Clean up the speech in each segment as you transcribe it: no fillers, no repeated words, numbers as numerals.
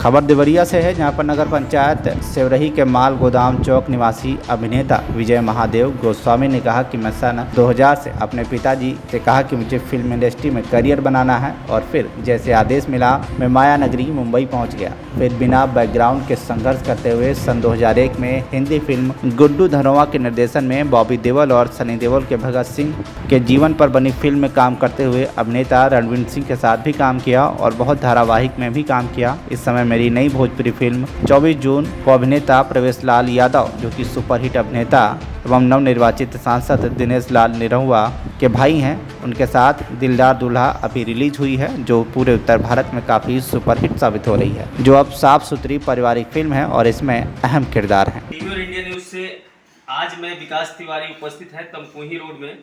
खबर देवरिया से है, जहां पर नगर पंचायत सेवरही के माल गोदाम चौक निवासी अभिनेता विजय महादेव गोस्वामी ने कहा कि मैं सन 2000 से अपने पिताजी से कहा कि मुझे फिल्म इंडस्ट्री में करियर बनाना है और फिर जैसे आदेश मिला मैं माया नगरी मुंबई पहुंच गया। फिर बिना बैकग्राउंड के संघर्ष करते हुए सन 2001 में हिंदी फिल्म गुड्डू धनोआ के निर्देशन में बॉबी देओल और सनी देओल के भगत सिंह के जीवन पर बनी फिल्म में काम करते हुए अभिनेता रणवीर सिंह के साथ भी काम किया और बहुत धारावाहिक में भी काम किया। इस समय मेरी नई भोजपुरी फिल्म 24 जून को अभिनेता प्रवेश लाल यादव, जो कि सुपरहिट अभिनेता एवं नवनिर्वाचित सांसद दिनेश लाल निरहुआ के भाई हैं, उनके साथ दिलदार दूल्हा अभी रिलीज हुई है, जो पूरे उत्तर भारत में काफ़ी सुपरहिट साबित हो रही है, जो अब साफ सुथरी पारिवारिक फिल्म है और इसमें अहम किरदार हैं। टीवी और इंडिया न्यूज़ से आज मैं विकास तिवारी उपस्थित है तमकुही रोड में,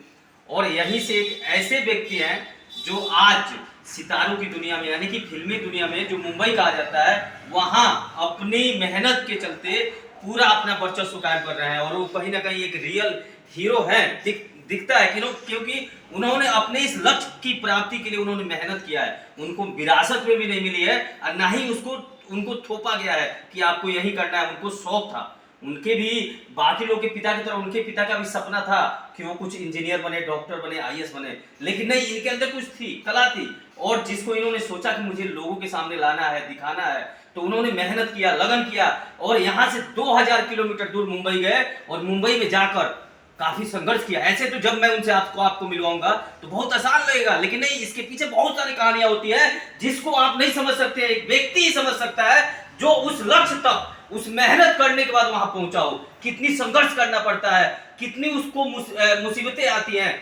और यहीं से एक ऐसे व्यक्ति हैं जो आज सितारों की दुनिया में यानी कि फिल्मी दुनिया में जो मुंबई कहा जाता है, वहाँ अपनी मेहनत के चलते पूरा अपना वर्चस्व कायम कर रहे हैं और वो कहीं ना कहीं एक रियल हीरो है दिखता है क्योंकि उन्होंने अपने इस लक्ष्य की प्राप्ति के लिए उन्होंने मेहनत किया है। उनको विरासत में भी नहीं मिली है और ना ही उनको थोपा गया है कि आपको यही करना है। उनको शौक था, उनके भी बाकी लोग के पिता की तरह उनके पिता का भी सपना था कि वो कुछ इंजीनियर बने, डॉक्टर बने, आईएएस बने, लेकिन नहीं, इनके अंदर कुछ थी, कला थी, और जिसको इन्होंने सोचा कि मुझे लोगों के सामने लाना है, दिखाना है, तो उन्होंने मेहनत किया, लगन किया और यहाँ से 2000 किलोमीटर दूर मुंबई गए और मुंबई में जाकर काफी संघर्ष किया। ऐसे तो जब मैं उनसे आपको मिलवाऊंगा तो बहुत आसान लगेगा, लेकिन नहीं, इसके पीछे बहुत सारी कहानियां होती है जिसको आप नहीं समझ सकते। एक व्यक्ति ही समझ सकता है जो उस लक्ष्य तक उस मेहनत करने के बाद वहां पहुंचा हो। कितनी संघर्ष करना पड़ता है, कितनी उसको मुसीबतें आती हैं,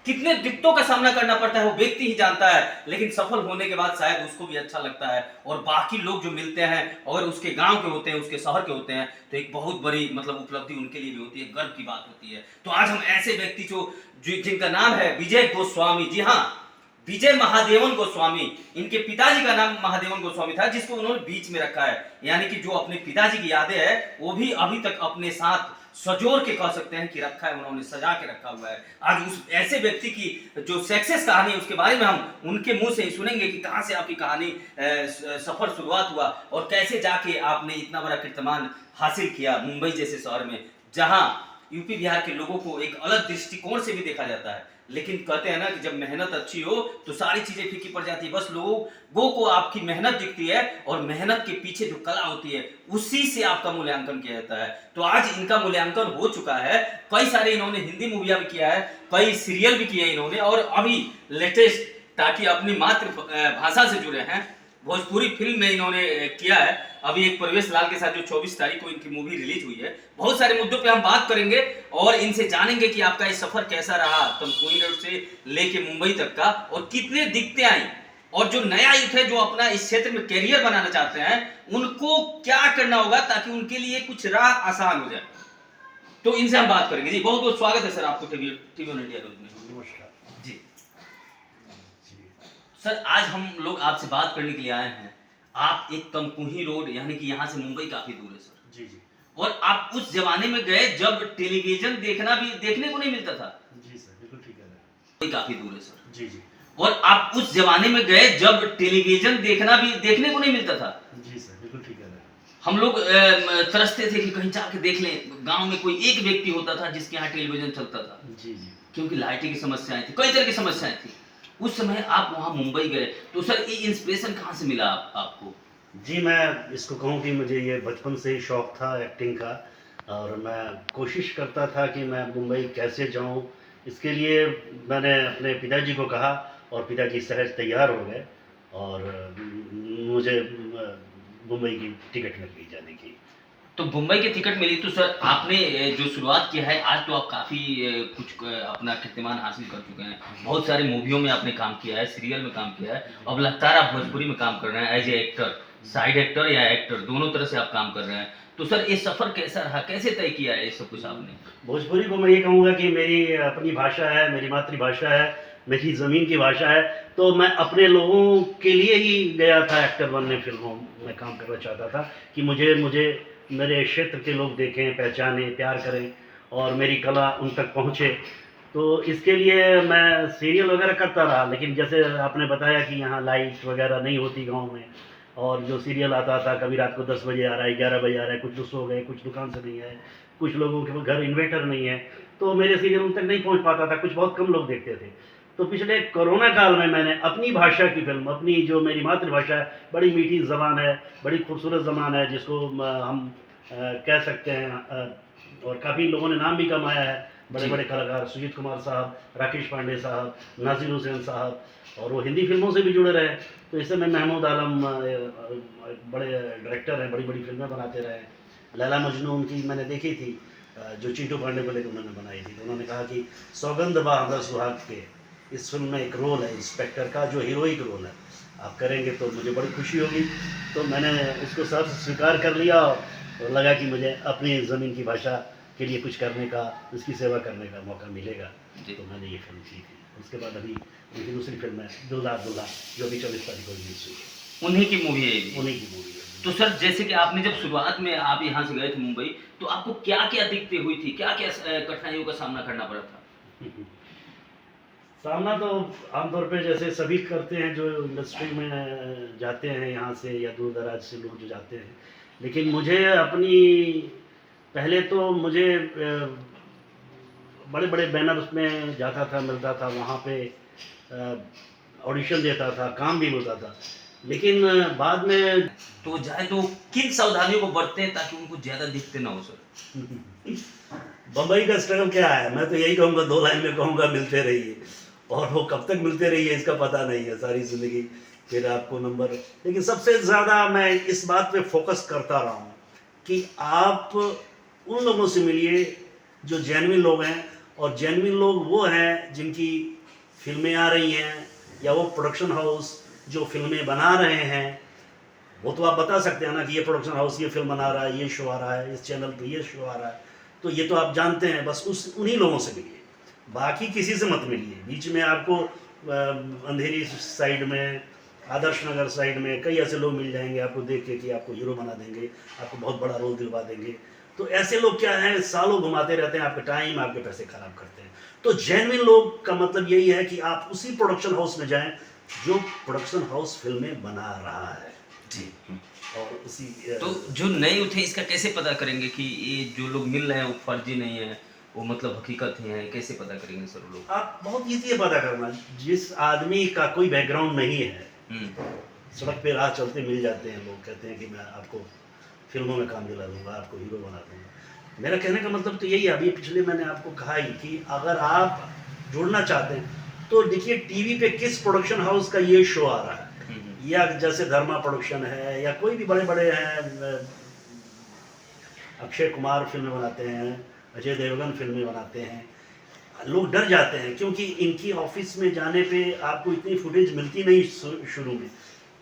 कितने दिक्कतों का सामना करना पड़ता है, वो व्यक्ति ही जानता है। लेकिन सफल होने के बाद शायद उसको भी अच्छा लगता है और बाकी लोग जो मिलते हैं और उसके गांव के होते हैं, उसके शहर के होते हैं, तो एक बहुत बड़ी उपलब्धि उनके लिए भी होती है, गर्व की बात होती है। तो आज हम ऐसे व्यक्ति जिनका नाम है विजय गोस्वामी, जी हाँ, विजय महादेवन गोस्वामी, इनके पिताजी का नाम महादेवन गोस्वामी था, जिसको उन्होंने बीच में रखा है, यानी कि जो अपने पिताजी की यादें हैं वो भी अभी तक अपने साथ सजोर के कह सकते हैं कि रखा है, उन्होंने सजा के रखा हुआ है। आज उस ऐसे व्यक्ति की जो सक्सेस कहानी है उसके बारे में हम उनके मुंह से ही सुनेंगे कि कहां से आपकी कहानी सफर शुरुआत हुआ और कैसे जाके आपने इतना बड़ा कीर्तिमान हासिल किया मुंबई जैसे शहर में, जहां यूपी बिहार के लोगों को एक अलग दृष्टिकोण से भी देखा जाता है। लेकिन कहते हैं ना कि जब मेहनत अच्छी हो तो सारी चीजें फीकी पड़ जाती है, बस लोगों को आपकी मेहनत दिखती है और मेहनत के पीछे जो कला होती है उसी से आपका मूल्यांकन किया जाता है। तो आज इनका मूल्यांकन हो चुका है, कई सारे इन्होंने हिंदी मूवियां भी किया है, कई सीरियल भी किए इन्होंने, और अभी लेटेस्ट ताकि अपनी मातृभाषा से जुड़े हैं भोजपुरी फिल्म में इन्होंने किया है। अभी एक प्रवेश लाल के साथ जो 24 तारीख को इनकी मूवी रिलीज हुई है। बहुत सारे मुद्दों पे हम बात करेंगे और इनसे जानेंगे कि आपका ये सफर कैसा रहा तमकुही रोड से लेके मुंबई तक का, और कितने दिक्कतें आई, और जो नया यूथ है जो अपना इस क्षेत्र में कैरियर बनाना चाहते हैं उनको क्या करना होगा ताकि उनके लिए कुछ राह आसान हो जाए। तो इनसे हम बात करेंगे। जी बहुत बहुत स्वागत है सर आपको टीवी ऑन इंडिया न्यूज़ में। नमस्कार जी सर, आज हम लोग आपसे बात करने के लिए आए हैं। आप एक तमकुही रोड यानी कि यहाँ से मुंबई काफी दूर है सर। जी जी। और आप उस जमाने में गए जब टेलीविजन देखने को नहीं मिलता था। जी सर, बिल्कुल ठीक है। मुंबई काफी दूर है सर। जी जी। और आप उस जमाने में गए जब टेलीविजन देखने को नहीं मिलता था। जी सर, बिल्कुल ठीक है। हम लोग तरसते थे कि कहीं जाके देख लें, गांव में कोई एक व्यक्ति होता था जिसके यहाँ टेलीविजन चलता था। जी जी। क्योंकि लाइटिंग की समस्याएं थी, कई तरह की समस्याएं थी। उस समय आप वहां मुंबई गए, तो सर ये इंस्पिरेशन कहाँ से मिला आपको? जी, मैं इसको कहूँ कि मुझे ये बचपन से ही शौक़ था एक्टिंग का, और मैं कोशिश करता था कि मैं मुंबई कैसे जाऊँ। इसके लिए मैंने अपने पिताजी को कहा और पिताजी सहज तैयार हो गए और मुझे मुंबई की टिकट मिल गई जाने की। तो मुंबई की टिकट मिली, तो सर आपने जो शुरुआत किया है, आज तो आप काफ़ी कुछ अपना कीर्तिमान हासिल कर चुके हैं। बहुत सारे मूवियों में आपने काम किया है, सीरियल में काम किया है, अब लगातार आप भोजपुरी में काम कर रहे हैं as a actor, side actor या एक्टर, दोनों तरह से आप काम कर रहे हैं। तो सर ये सफ़र कैसा रहा, कैसे तय किया है ये सब कुछ आपने? भोजपुरी को मैं ये कहूँगा कि मेरी अपनी भाषा है, मेरी मातृभाषा है, मेरी ज़मीन की भाषा है, तो मैं अपने लोगों के लिए ही गया था एक्टर बनने, फिल्मों में काम करना चाहता था कि मुझे मेरे क्षेत्र के लोग देखें, पहचानें, प्यार करें और मेरी कला उन तक पहुँचे। तो इसके लिए मैं सीरियल वगैरह करता रहा, लेकिन जैसे आपने बताया कि यहाँ लाइट वगैरह नहीं होती गांव में, और जो सीरियल आता था कभी रात को 10 बजे आ रहा है, 11 बजे आ रहा है, कुछ तो सो गए, कुछ दुकान से नहीं आए, कुछ लोगों के घर इन्वेटर नहीं है, तो मेरे सीरियल उन तक नहीं पहुंच पाता था, कुछ बहुत कम लोग देखते थे। तो पिछले कोरोना काल में मैंने अपनी भाषा की फिल्म, अपनी जो मेरी मातृभाषा है, बड़ी मीठी ज़बान है, बड़ी खूबसूरत ज़बान है, जिसको हम कह सकते हैं, और काफ़ी लोगों ने नाम भी कमाया है, बड़े बड़े कलाकार सुजीत कुमार साहब, राकेश पांडे साहब, नासिर हुसैन साहब, और वो हिंदी फिल्मों से भी जुड़े रहे। तो इस समय महमूद आलम बड़े डायरेक्टर हैं, बड़ी बड़ी फिल्में बनाते रहे। लैला मजनू उनकी मैंने देखी थी, जो चिंटू पांडे को लेकर उन्होंने बनाई थी। तो उन्होंने कहा कि सौगंध बा हमरा सुहाग के, इस फिल्म में एक रोल है इंस्पेक्टर का, जो हीरोइक रोल है, आप करेंगे तो मुझे बड़ी खुशी होगी। तो मैंने उसको सब स्वीकार कर लिया और लगा कि मुझे अपनी ज़मीन की भाषा के लिए कुछ करने का, उसकी सेवा करने का मौका मिलेगा। तो मैंने ये फिल्म की थी। उसके बाद अभी उनकी दूसरी फिल्म है दुल्हा दुल्हा, जो अभी 24 तारीख को रिलीज हुई है। उन्हीं की मूवी है ये भी। उन्हीं की मूवी है। तो सर जैसे कि आपने जब शुरुआत में आप यहाँ से गए थे मुंबई, तो आपको क्या क्या दिक्कतें हुई थी, क्या क्या कठिनाइयों का सामना करना पड़ा था? सामना तो आमतौर पे जैसे सभी करते हैं जो इंडस्ट्री में जाते हैं यहाँ से, या दूर दराज से लोग जो जाते हैं। लेकिन मुझे अपनी, पहले तो मुझे बड़े बड़े बैनर्स में जाता था, मिलता था, वहाँ पे ऑडिशन देता था, काम भी मिलता था। लेकिन बाद में तो जाए तो किन सावधानियों को बरतते हैं ताकि उनको ज्यादा दिखते ना हो सर? बम्बई का स्ट्रगल क्या है, मैं तो यही कहूँगा, 2 लाइन में कहूँगा, मिलते रहिए। और वो कब तक मिलते रहिए इसका पता नहीं है, सारी ज़िंदगी फिर आपको नंबर। लेकिन सबसे ज़्यादा मैं इस बात पे फोकस करता रहा हूँ कि आप उन लोगों से मिलिए जो जेन्युइन लोग हैं। और जेन्युइन लोग वो हैं जिनकी फिल्में आ रही हैं, या वो प्रोडक्शन हाउस जो फिल्में बना रहे हैं। वो तो आप बता सकते हैं ना कि ये प्रोडक्शन हाउस ये फिल्म बना रहा है, ये शो आ रहा है, इस चैनल पे ये शो आ रहा है, तो ये तो आप जानते हैं। बस उन्हीं लोगों से मिलिए, बाकी किसी से मत मिलिए। बीच में आपको अंधेरी साइड में, आदर्श नगर साइड में कई ऐसे लोग मिल जाएंगे आपको देख के कि आपको हीरो बना देंगे, आपको बहुत बड़ा रोल दिलवा देंगे। तो ऐसे लोग क्या हैं, सालों घुमाते रहते हैं, आपका टाइम, आपके पैसे खराब करते हैं। तो जेन्युइन लोग का मतलब यही है कि आप उसी प्रोडक्शन हाउस में जाएं जो प्रोडक्शन हाउस फिल्में बना रहा है जी। और उसी तो जो नए उठे इसका कैसे पता करेंगे कि ये जो लोग मिल रहे हैं वो फर्जी नहीं है, वो मतलब हकीकत ही है? कैसे पता करेंगे सर वो लोग? आप बहुत ईजी है पता करना। जिस आदमी का कोई बैकग्राउंड नहीं है, सड़क पे राह चलते मिल जाते हैं लोग, कहते हैं कि मैं आपको फिल्मों में काम दिला दूंगा, आपको हीरो बना दूंगा। मेरा कहने का मतलब तो यही है, अभी पिछले मैंने आपको कहा ही कि अगर आप जुड़ना चाहते हैं तो देखिए टीवी पे किस प्रोडक्शन हाउस का ये शो आ रहा है, या जैसे धर्मा प्रोडक्शन है, या कोई भी बड़े बड़े हैं, अक्षय कुमार फिल्में बनाते हैं, अजय देवगन फिल्में बनाते हैं। लोग डर जाते हैं क्योंकि इनकी ऑफिस में जाने पे आपको इतनी फुटेज मिलती नहीं शुरू में,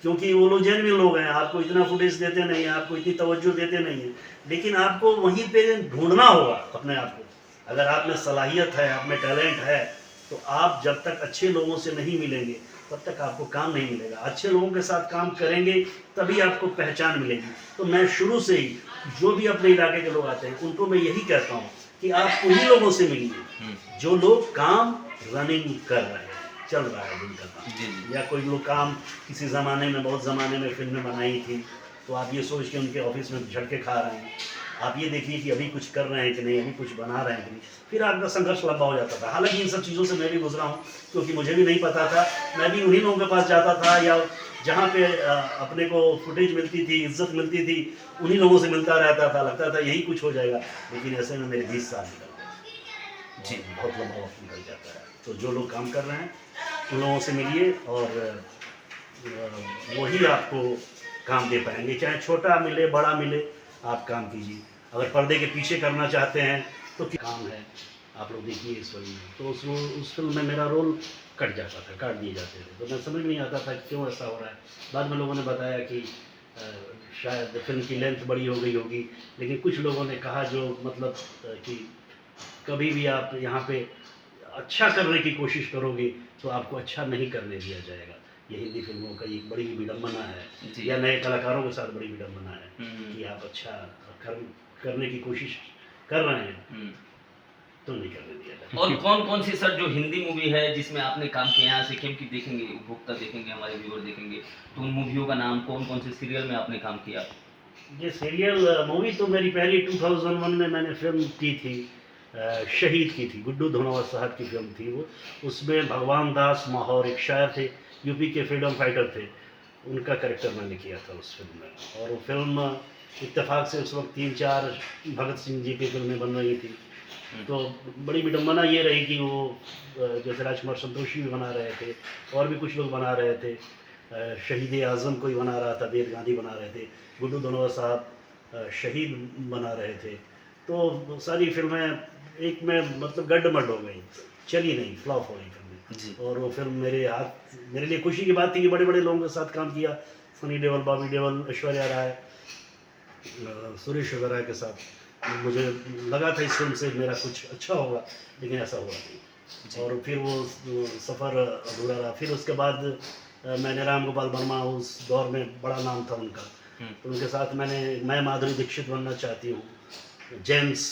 क्योंकि वो लोग जेन्युइन लोग हैं, आपको इतना फुटेज देते नहीं हैं, आपको इतनी तवज्जो देते नहीं हैं। लेकिन आपको वहीं पे ढूंढना होगा अपने आप को। अगर आप में सलाहियत है, आप में टैलेंट है, तो आप जब तक अच्छे लोगों से नहीं मिलेंगे तब तक आपको काम नहीं मिलेगा। अच्छे लोगों के साथ काम करेंगे तभी आपको पहचान मिलेगी। तो मैं शुरू से ही जो भी अपने इलाके के लोग आते हैं उनको मैं यही कहता हूँ कि आप उन्हीं लोगों से मिलिए जो लोग काम रनिंग कर रहे हैं, चल रहा है जिनका काम। या कोई लोग काम किसी ज़माने में, बहुत ज़माने में फिल्में बनाई थी, तो आप ये सोच के उनके ऑफिस में झटके खा रहे हैं। आप ये देखिए कि अभी कुछ कर रहे हैं कि नहीं, अभी कुछ बना रहे हैं कि नहीं, फिर आपका संघर्ष लंबा हो जाता था। हालांकि इन सब चीज़ों से मैं भी गुजरा हूँ, क्योंकि मुझे भी नहीं पता था। मैं भी उन्हीं लोगों के पास जाता था, या जहाँ पे अपने को फुटेज मिलती थी, इज्जत मिलती थी, उन्हीं लोगों से मिलता रहता था, लगता था यही कुछ हो जाएगा। लेकिन ऐसे में मेरे 20 साल निकल गए जी, बहुत लंबा वक्त निकल जाता है। तो जो लोग काम कर रहे हैं उन लोगों से मिलिए और वही आपको काम दे पाएंगे, चाहे छोटा मिले बड़ा मिले, आप काम कीजिए। अगर पर्दे के पीछे करना चाहते हैं तो क्या काम है, आप लोग देखिए इस फिल्म में। तो उस फिल्म में मेरा रोल कट जाता था, काट दिए जाते थे, तो मैं समझ नहीं आता था कि क्यों ऐसा हो रहा है। बाद में लोगों ने बताया कि शायद फिल्म की लेंथ बड़ी हो गई होगी, लेकिन कुछ लोगों ने कहा जो मतलब कि कभी भी आप यहाँ पे अच्छा करने की कोशिश करोगे तो आपको अच्छा नहीं करने दिया जाएगा। ये हिंदी फिल्मों का एक बड़ी विडम्बना है, या नए कलाकारों के साथ बड़ी विडम्बना है कि आप अच्छा करने की कोशिश कर रहे हैं, तो नहीं करने दिया था। और कौन कौन सी सर जो हिंदी मूवी है जिसमें आपने काम किया यहाँ से, क्योंकि देखेंगे उपभोक्ता देखेंगे, हमारे व्यूअर देखेंगे, तो उन मूवियों का नाम, कौन कौन से सीरियल में आपने काम किया? ये सीरियल मूवी तो मेरी पहली 2001 में मैंने फिल्म की थी, शहीद की थी, गुड्डू धनोआ साहब की फिल्म थी वो। उसमें भगवान दास माहौर एक शायर थे, यूपी के फ्रीडम फाइटर थे, उनका कैरेक्टर मैंने किया था उस फिल्म में। और वो फिल्म इत्तेफाक से उस वक्त 3-4 भगत सिंह जी की फिल्में बन रही थी, तो बड़ी विडम्बना ये रही कि वो जैसे राजकुमार संतोषी भी बना रहे थे और भी कुछ लोग बना रहे थे, शहीद आज़म कोई बना रहा था, देव गांधी बना रहे थे, गुड्डू धनोआ साहब शहीद बना रहे थे। तो सारी फिल्में एक में मतलब गड्ढमड हो गई, चली नहीं, फ्लॉप हो गई जी। फिल्में। और वो फिल्म मेरे लिए खुशी की बात थी कि बड़े बड़े लोगों के साथ काम किया, सनी देओल, बॉबी देओल, ऐश्वर्या राय, सुरेश ओबेरॉय के साथ। मुझे लगा था इस फिल्म से मेरा कुछ अच्छा होगा, लेकिन ऐसा हुआ नहीं। और फिर वो सफ़र अधूरा रहा। फिर उसके बाद मैंने राम गोपाल वर्मा, उस दौर में बड़ा नाम था उनका, तो उनके साथ मैं माधुरी दीक्षित बनना चाहती हूँ, जेम्स,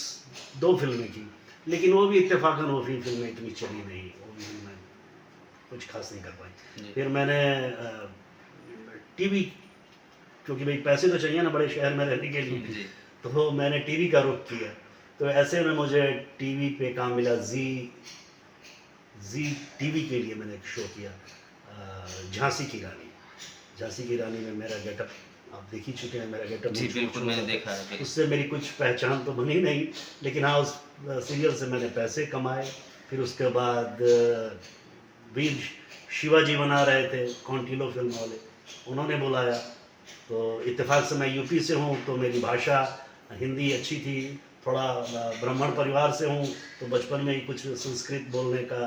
2 फिल्में की, लेकिन वो भी इत्तेफाकन वो फिल्में इतनी चली नहीं, वो भी मैं कुछ खास नहीं कर पाई। फिर मैंने टीवी, क्योंकि भाई पैसे तो चाहिए ना बड़े शहर में रहने के लिए, तो मैंने टीवी का रुख किया। तो ऐसे में मुझे टीवी पे काम मिला, जी टीवी के लिए मैंने एक शो किया, झांसी की रानी। झांसी की रानी में मेरा गेटअप आप देख ही चुके हैं, मेरा गेटअप जी बिल्कुल मैंने देखा है। उससे मेरी कुछ पहचान तो बनी नहीं, लेकिन हाँ उस सीरियल से मैंने पैसे कमाए। फिर उसके बाद वीर शिवाजी बना रहे थे, कॉन्टिलो फिल्म वाले, उन्होंने बुलाया। तो इत्तेफाक से मैं यूपी से हूँ, तो मेरी भाषा हिंदी अच्छी थी, थोड़ा ब्राह्मण परिवार से हूँ, तो बचपन में ही कुछ संस्कृत बोलने का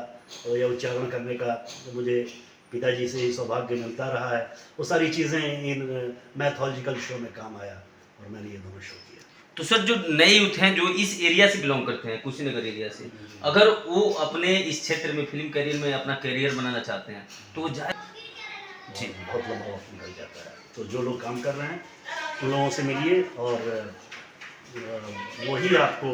या उच्चारण करने का तो मुझे पिताजी से ही सौभाग्य मिलता रहा है। वो सारी चीज़ें इन मैथोलॉजिकल शो में काम आया और मैंने ये दोनों शो किया। तो सर जो नए यूथ हैं जो इस एरिया से बिलोंग करते हैं, कुशीनगर एरिया से, अगर वो अपने इस क्षेत्र में फिल्म करियर में अपना करियर बनाना चाहते हैं तो वो जाए? जी, बहुत लंबा वक्त निकल जाता है। तो जो लोग काम कर रहे हैं उन लोगों से मिलिए और वही आपको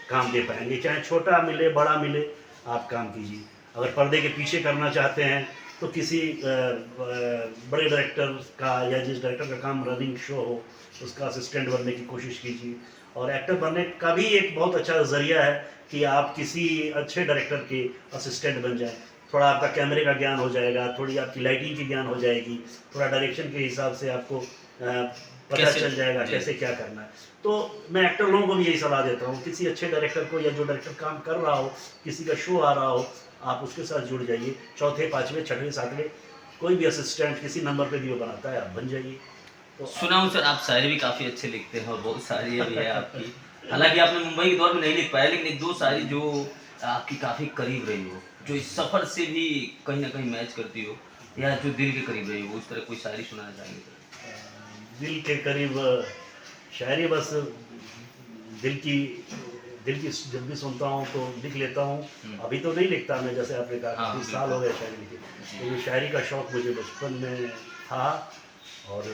काम दे पाएंगे, चाहे छोटा मिले बड़ा मिले, आप काम कीजिए। अगर पर्दे के पीछे करना चाहते हैं तो किसी बड़े डायरेक्टर का या जिस डायरेक्टर का काम रनिंग शो हो उसका असिस्टेंट बनने की कोशिश कीजिए। और एक्टर बनने का भी एक बहुत अच्छा ज़रिया है कि आप किसी अच्छे डायरेक्टर के असिस्टेंट बन जाएं। थोड़ा आपका कैमरे का ज्ञान हो जाएगा, थोड़ी आपकी लाइटिंग की ज्ञान हो जाएगी, थोड़ा डायरेक्शन के हिसाब से आपको पता चल जाएगा कैसे क्या करना है। तो मैं एक्टर लोगों को भी यही सलाह देता हूँ, किसी अच्छे डायरेक्टर को या जो डायरेक्टर काम कर रहा हो, किसी का शो आ रहा हो, आप उसके साथ जुड़ जाइए। 4th, 5th, 6th, 7th कोई भी असिस्टेंट किसी नंबर पे भी वो बनाता है, आप बन जाइए। तो सुना हूँ सर आप शायरी भी काफ़ी अच्छे लिखते हैं और बहुत शायरी भी है आपकी। हालांकि आपने मुंबई के दौर में नहीं लिख पाया, लेकिन 1-2 शायरी जो आपकी काफ़ी करीब रही हो, जो इस सफ़र से भी कहीं ना कहीं मैच करती हो, या जो दिल के करीब रही हो, उस तरह कोई शायरी सुनाना चाहेंगे सर? दिल के करीब शायरी बस दिल की जब भी सुनता हूँ तो लिख लेता हूँ। अभी तो नहीं लिखता मैं, जैसे आपने कहा हाँ, 30 साल हो गए शायरी लिखे, लेकिन शायरी का शौक़ मुझे बचपन में था और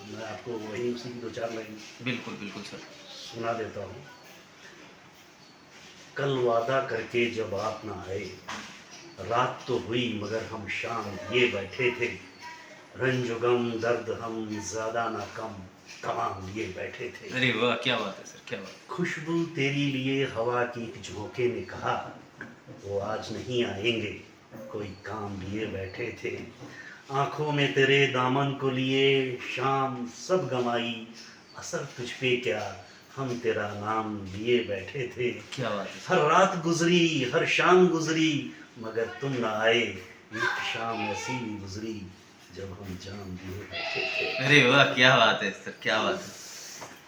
मैं आपको वही उसी की 2-4 लाइन बिल्कुल बिल्कुल सर सुना देता हूँ। कल वादा करके जब आप ना आए, रात तो हुई मगर हम शाम ये बैठे थे, रंज गम दर्द हम ज़्यादा ना कम तमाम ये बैठे थे। अरे वाह, क्या बात है सर, क्या बात। खुशबू तेरी लिए हवा की एक झोंके ने कहा, वो आज नहीं आएंगे कोई काम लिए बैठे थे। आंखों में तेरे दामन को लिए शाम सब गमाई, असर तुझ पे क्या हम तेरा नाम लिए बैठे थे। क्या बात है। हर रात गुजरी हर शाम गुजरी मगर तुम ना आए, एक शाम ऐसी गुजरी जब हम जाम लिए बैठे थे। अरे वाह, क्या बात है सर, क्या बात है।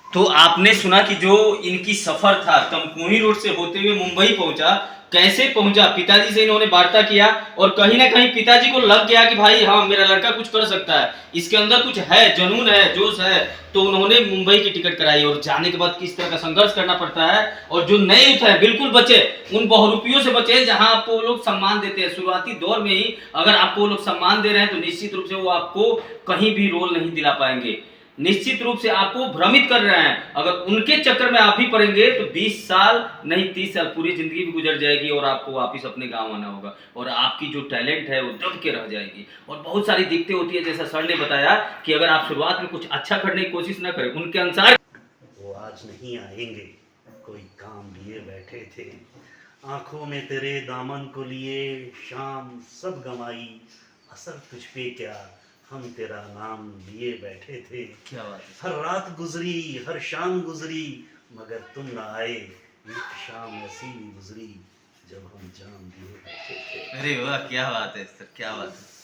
तो आपने सुना कि जो इनकी सफर था तमकुही रोड से होते हुए मुंबई पहुंचा, कैसे पहुंचा, पिताजी से इन्होंने वार्ता किया और कहीं ना कहीं पिताजी को लग गया कि भाई हाँ मेरा लड़का कुछ कर सकता है, इसके अंदर कुछ है, जुनून है, जोश है, तो उन्होंने मुंबई की टिकट कराई। और जाने के बाद किस तरह का संघर्ष करना पड़ता है, और जो नए यूथ है बिल्कुल बचे, उन बहुरूपियों से बचे जहां आपको वो लोग सम्मान देते हैं। शुरुआती दौर में ही अगर आपको वो लोग सम्मान दे रहे हैं तो निश्चित रूप से वो आपको कहीं भी रोल नहीं दिला पाएंगे। निश्चित रूप से आपको भ्रमित कर रहे हैं। अगर उनके चक्कर में आप भी पड़ेंगे तो 20 साल नहीं 30 साल पूरी जिंदगी भी गुजर जाएगी और आपको वापस अपने गांव आना होगा और आपकी जो टैलेंट है वो दब के रह जाएगी। और बहुत सारी दिक्कतें होती है, जैसा सर ने बताया कि अगर आप शुरुआत में कुछ अच्छा करने की कोशिश ना करें उनके अनुसार। वो आज नहीं आएंगे, कोई काम लिए बैठे थे, आंखों में तेरे दामन को लिए शाम सब गंवाई, असर तुझ पे क्या हम तेरा नाम लिए बैठे थे। क्या बात है। हर रात गुजरी, हर शाम गुजरी, मगर तुम ना आए, एक शाम ऐसी भी गुजरी जब हम जाम लिए बैठे थे। अरे वाह, क्या बात है सर, क्या बात है।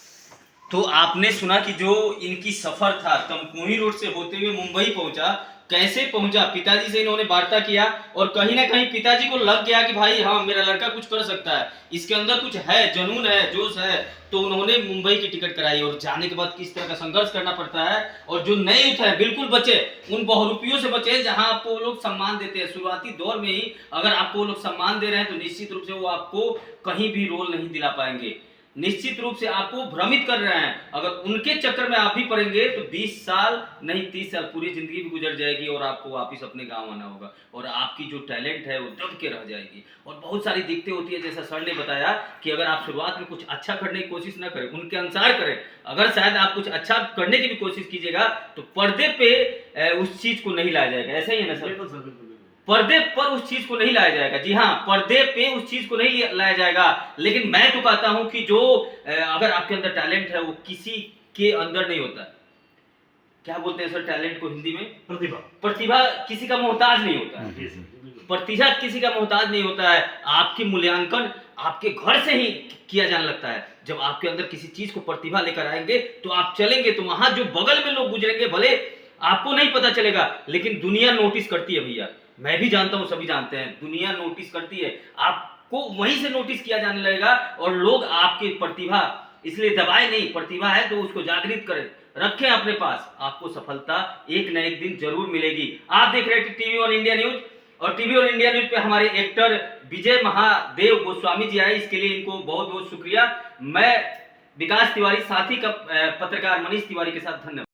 तो आपने सुना कि जो इनकी सफर था तमकुही रोड से होते हुए मुंबई पहुंचा, कैसे पहुंचा, पिताजी से इन्होंने वार्ता किया और कहीं ना कहीं पिताजी को लग गया कि भाई हाँ मेरा लड़का कुछ कर सकता है, इसके अंदर कुछ है, जुनून है, जोश है। तो उन्होंने मुंबई की टिकट कराई और जाने के बाद किस तरह का संघर्ष करना पड़ता है। और जो नए यूथ है बिल्कुल बचे, उन बहुरूपियों से बचे जहां आपको वो लोग सम्मान देते हैं। शुरुआती दौर में ही अगर आपको वो लोग सम्मान दे रहे हैं तो निश्चित रूप से वो आपको कहीं भी रोल नहीं दिला पाएंगे, निश्चित रूप से आपको भ्रमित कर रहे हैं। अगर उनके चक्कर में आप भी पड़ेंगे तो 20 साल नहीं 30 साल पूरी जिंदगी भी गुजर जाएगी और आपको वापस अपने गांव आना होगा और आपकी जो टैलेंट है वो दब के रह जाएगी। और बहुत सारी दिक्कतें होती है, जैसा सर ने बताया कि अगर आप शुरुआत में कुछ अच्छा करने की कोशिश ना करें, उनके अनुसार करें। अगर शायद आप कुछ अच्छा करने की भी कोशिश कीजिएगा तो पर्दे पे उस चीज को नहीं लाया जाएगा। ऐसा ही है ना सर? बिल्कुल सर, बिल्कुल। पर्दे पर उस चीज को नहीं लाया जाएगा। जी हाँ, पर्दे पे उस चीज को नहीं लाया जाएगा। लेकिन मैं तो कहता हूं कि जो अगर आपके अंदर टैलेंट है वो किसी के अंदर नहीं होता। क्या बोलते हैं सर टैलेंट को हिंदी में? प्रतिभा। प्रतिभा किसी का मोहताज नहीं होता है। जी सर, बिल्कुल। प्रतिभा किसी का मोहताज नहीं होता है। आपकी मूल्यांकन आपके घर से ही किया जाने लगता है। जब आपके अंदर किसी चीज को प्रतिभा लेकर आएंगे तो आप चलेंगे तो वहां जो बगल में लोग गुजरेंगे, भले आपको नहीं पता चलेगा लेकिन दुनिया नोटिस करती है भैया। मैं भी जानता हूं, सभी जानते हैं, दुनिया नोटिस करती है। आपको वहीं से नोटिस किया जाने लगेगा और लोग आपकी प्रतिभा इसलिए दबाए नहीं, प्रतिभा है तो उसको जागृत करें, रखें अपने पास। आपको सफलता एक न एक दिन जरूर मिलेगी। आप देख रहे हैं टीवी ऑन इंडिया न्यूज और टीवी ऑन इंडिया न्यूज पे हमारे एक्टर विजय महादेव गोस्वामी जी आए, इसके लिए इनको बहुत बहुत शुक्रिया। मैं विकास तिवारी, साथी का पत्रकार मनीष तिवारी के साथ, धन्यवाद।